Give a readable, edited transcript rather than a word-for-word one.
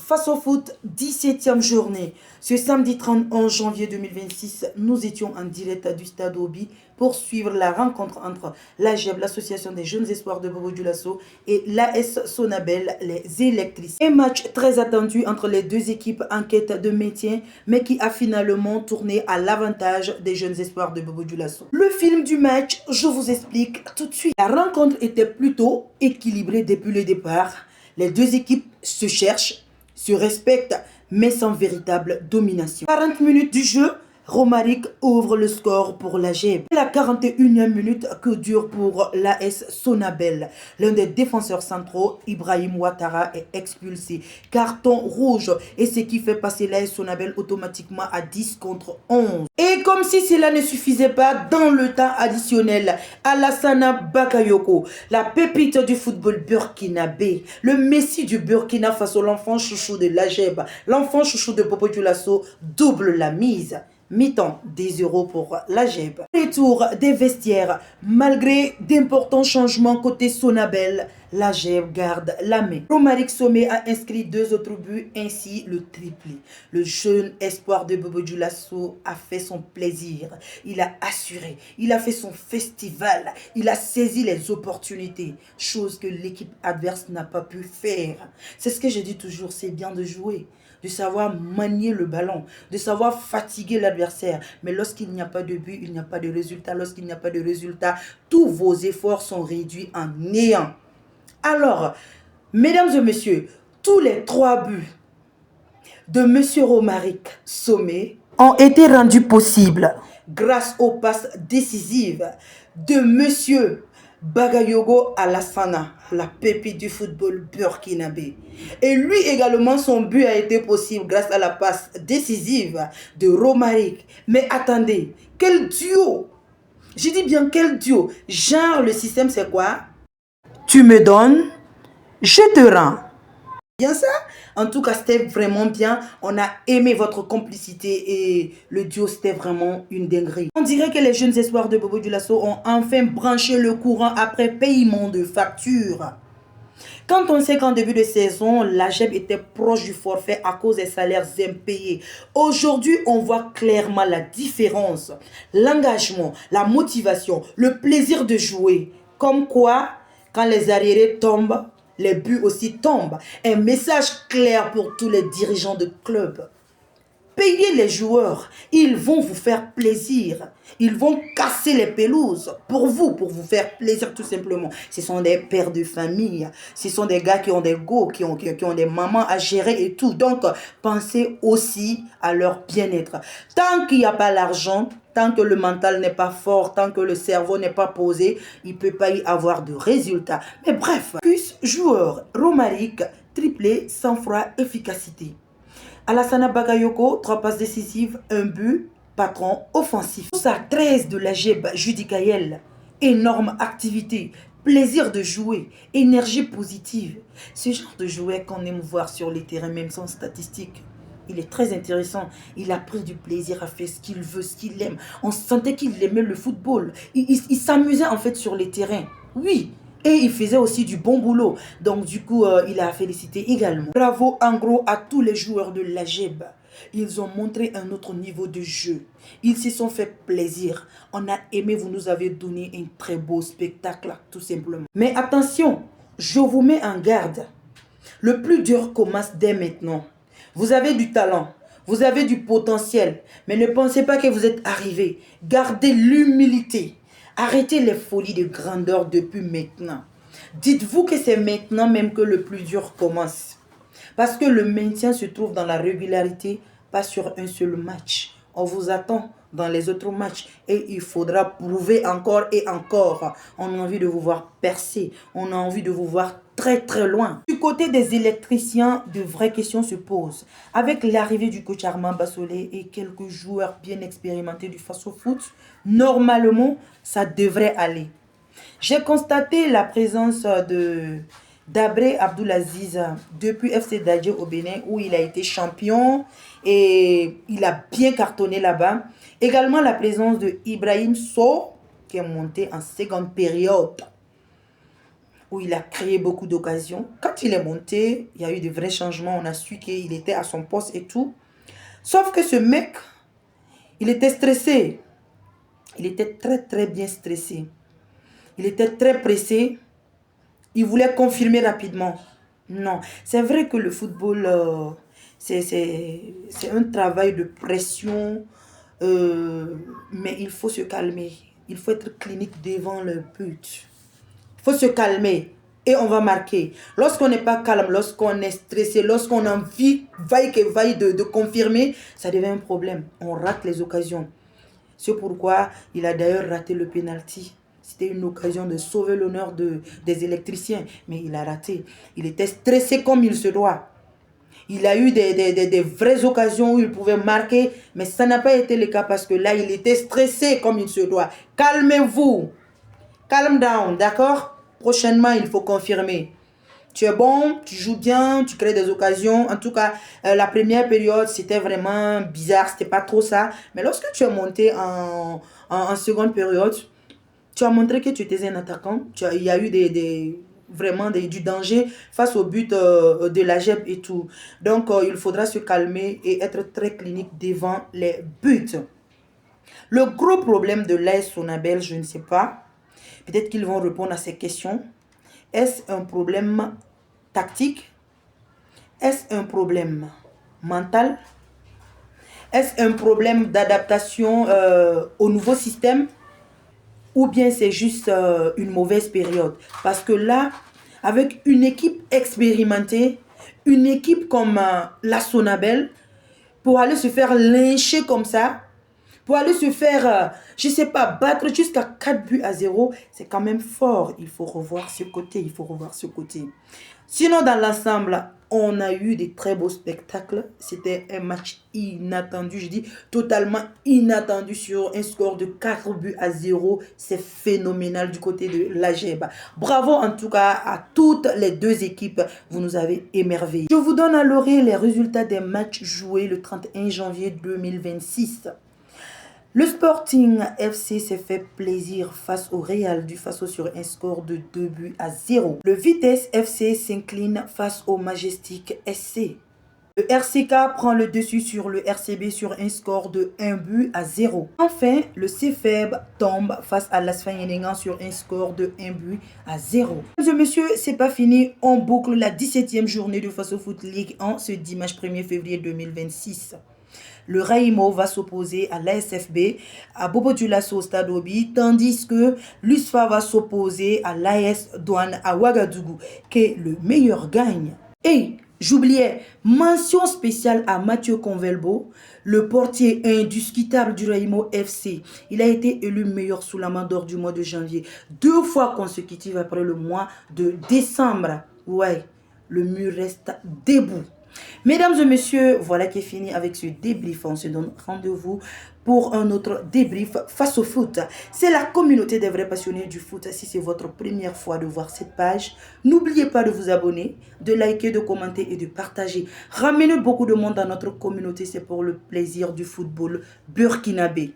Face au foot, 17e journée. Ce samedi 31 janvier 2026, nous étions en direct du stade Obi pour suivre la rencontre entre l'AGEB, l'association des jeunes espoirs de Bobo Dioulasso, et l'AS Sonabel, les électriciens. Un match très attendu entre les deux équipes en quête de maintien, mais qui a finalement tourné à l'avantage des jeunes espoirs de Bobo Dioulasso. Le film du match, je vous explique tout de suite. La rencontre était plutôt équilibrée depuis le départ. Les deux équipes se cherchent, se respectent, mais sans véritable domination. 40 minutes du jeu, Romaric ouvre le score pour l'AGEB. La 41e minute, que dure pour l'AS Sonabel. L'un des défenseurs centraux, Ibrahim Ouattara, est expulsé. Carton rouge, et ce qui fait passer l'AS Sonabel automatiquement à 10 contre 11. Et comme si cela ne suffisait pas, dans le temps additionnel, Alassane Bakayoko, la pépite du football burkinabé, le messie du Burkina Faso, l'enfant chouchou de l'AGEB, l'enfant chouchou de Bobo Dioulasso, double la mise. Mi-temps, 10 € pour l'AGEB. Retour des vestiaires. Malgré d'importants changements côté Sonabel, l'AGEB garde la main. Romaric Sommet a inscrit 2 autres buts, ainsi le triplé. Le jeune espoir de Bobo Dioulasso a fait son plaisir. Il a assuré. Il a fait son festival. Il a saisi les opportunités. Chose que l'équipe adverse n'a pas pu faire. C'est ce que je dis toujours, c'est bien de jouer, de savoir manier le ballon, de savoir fatiguer l'adversaire. Mais lorsqu'il n'y a pas de but, il n'y a pas de résultat. Lorsqu'il n'y a pas de résultat, tous vos efforts sont réduits en néant. Alors, mesdames et messieurs, tous les 3 buts de M. Romaric Sommet ont été rendus possibles grâce aux passes décisives de M. Bagayogo Alassana, la pépite du football burkinabé. Et lui également, son but a été possible grâce à la passe décisive de Romaric. Mais attendez, quel duo! Je dis bien quel duo. Genre, le système c'est quoi? Tu me donnes, je te rends. Bien ça? En tout cas, c'était vraiment bien. On a aimé votre complicité et le duo, c'était vraiment une dinguerie. On dirait que les jeunes espoirs de Bobo Dioulasso ont enfin branché le courant après paiement de facture. Quand on sait qu'en début de saison, l'AGEB était proche du forfait à cause des salaires impayés. Aujourd'hui, on voit clairement la différence. L'engagement, la motivation, le plaisir de jouer. Comme quoi, quand les arriérés tombent, les buts aussi tombent. Un message clair pour tous les dirigeants de club. Payez les joueurs, ils vont vous faire plaisir. Ils vont casser les pelouses pour vous faire plaisir tout simplement. Ce sont des pères de famille, ce sont des gars qui ont des go, qui ont des mamans à gérer et tout. Donc, pensez aussi à leur bien-être. Tant qu'il n'y a pas l'argent, tant que le mental n'est pas fort, tant que le cerveau n'est pas posé, il ne peut pas y avoir de résultats. Mais bref, joueur, Romaric, triplé, sang-froid, efficacité. Alassane Bakayoko, 3 passes décisives, 1 but, patron offensif. Sa 13 de l'AGEB, Judicaël, énorme activité, plaisir de jouer, énergie positive. Ce genre de joueur qu'on aime voir sur les terrains, même sans statistiques. Il est très intéressant. Il a pris du plaisir à faire ce qu'il veut, ce qu'il aime. On sentait qu'il aimait le football. Il s'amusait en fait sur les terrains. Oui. Et il faisait aussi du bon boulot. Donc du coup, il a félicité également. Bravo en gros à tous les joueurs de l'AGEB. Ils ont montré un autre niveau de jeu. Ils se sont fait plaisir. On a aimé, vous nous avez donné un très beau spectacle, tout simplement. Mais attention, je vous mets en garde. Le plus dur commence dès maintenant. Vous avez du talent, vous avez du potentiel, mais ne pensez pas que vous êtes arrivé. Gardez l'humilité. Arrêtez les folies de grandeur depuis maintenant. Dites-vous que c'est maintenant même que le plus dur commence. Parce que le maintien se trouve dans la régularité, pas sur un seul match. On vous attend dans les autres matchs et il faudra prouver encore et encore. On a envie de vous voir percer. On a envie de vous voir très très loin. Du côté des électriciens, de vraies questions se posent. Avec l'arrivée du coach Armand Bassolé et quelques joueurs bien expérimentés du face au foot, normalement, ça devrait aller. J'ai constaté la présence de Dabré Abdoulaziz depuis FC Dadje au Bénin où il a été champion et il a bien cartonné là-bas. Également la présence de Ibrahim Sow qui est monté en seconde période. où il a créé beaucoup d'occasions. Quand il est monté, il y a eu de vrais changements. On a su qu'il était à son poste et tout. Sauf que ce mec, il était stressé. Il était très, très bien stressé. Il était très pressé. Il voulait confirmer rapidement. Non, c'est vrai que le football, c'est un travail de pression, mais il faut se calmer. Il faut être clinique devant le but. Il faut se calmer et on va marquer. Lorsqu'on n'est pas calme, lorsqu'on est stressé, lorsqu'on a envie, vaille que vaille de confirmer, ça devient un problème. On rate les occasions. C'est pourquoi il a d'ailleurs raté le penalty. C'était une occasion de sauver l'honneur des électriciens, mais il a raté. Il était stressé comme il se doit. Il a eu des vraies occasions où il pouvait marquer, mais ça n'a pas été le cas parce que là, il était stressé comme il se doit. Calmez-vous. Calm down, d'accord? Prochainement, il faut confirmer. Tu es bon, tu joues bien, tu crées des occasions. En tout cas, la première période, c'était vraiment bizarre. C'était pas trop ça. Mais lorsque tu es monté en seconde période, tu as montré que tu étais un attaquant. Il y a eu vraiment du danger face au but de la GEP et tout. Donc, il faudra se calmer et être très clinique devant les buts. Le gros problème de l'AS Sonabel, je ne sais pas. Peut-être qu'ils vont répondre à ces questions. Est-ce un problème tactique? Est-ce un problème mental? Est-ce un problème d'adaptation au nouveau système? Ou bien c'est juste une mauvaise période? Parce que là, avec une équipe expérimentée, une équipe comme la Sonabel, pour aller se faire lyncher comme ça, pour aller se faire, je ne sais pas, battre jusqu'à 4 buts à 0, c'est quand même fort. Il faut revoir ce côté, il faut revoir ce côté. Sinon, dans l'ensemble, on a eu des très beaux spectacles. C'était un match inattendu, je dis totalement inattendu sur un score de 4 buts à 0. C'est phénoménal du côté de l'AGEB. Bravo en tout cas à toutes les deux équipes. Vous nous avez émerveillés. Je vous donne à l'oreille les résultats des matchs joués le 31 janvier 2026. Le Sporting FC s'est fait plaisir face au Real du Faso sur un score de 2 buts à 0. Le Vitesse FC s'incline face au Majestic SC. Le RCK prend le dessus sur le RCB sur un score de 1 but à 0. Enfin, le CFEB tombe face à l'Asfanyenengan sur un score de 1 but à 0. Mesdames et messieurs, c'est pas fini. On boucle la 17e journée de Faso Foot League en ce dimanche 1er février 2026. Le Raimo va s'opposer à l'ASFB, à Bobo Dioulasso au Stade Obi, tandis que l'USFA va s'opposer à l'AS Douane à Ouagadougou. Que le meilleur gagne. Et j'oubliais, mention spéciale à Mathieu Convelbo, le portier indiscutable du Raimo FC. Il a été élu meilleur sous la main d'or du mois de janvier, 2 fois consécutives après le mois de décembre. Ouais, le mur reste debout. Mesdames et messieurs, voilà qui est fini avec ce débrief. On se donne rendez-vous pour un autre débrief face au foot. C'est la communauté des vrais passionnés du foot. Si c'est votre première fois de voir cette page, n'oubliez pas de vous abonner, de liker, de commenter et de partager. Ramenez beaucoup de monde dans notre communauté, c'est pour le plaisir du football burkinabé.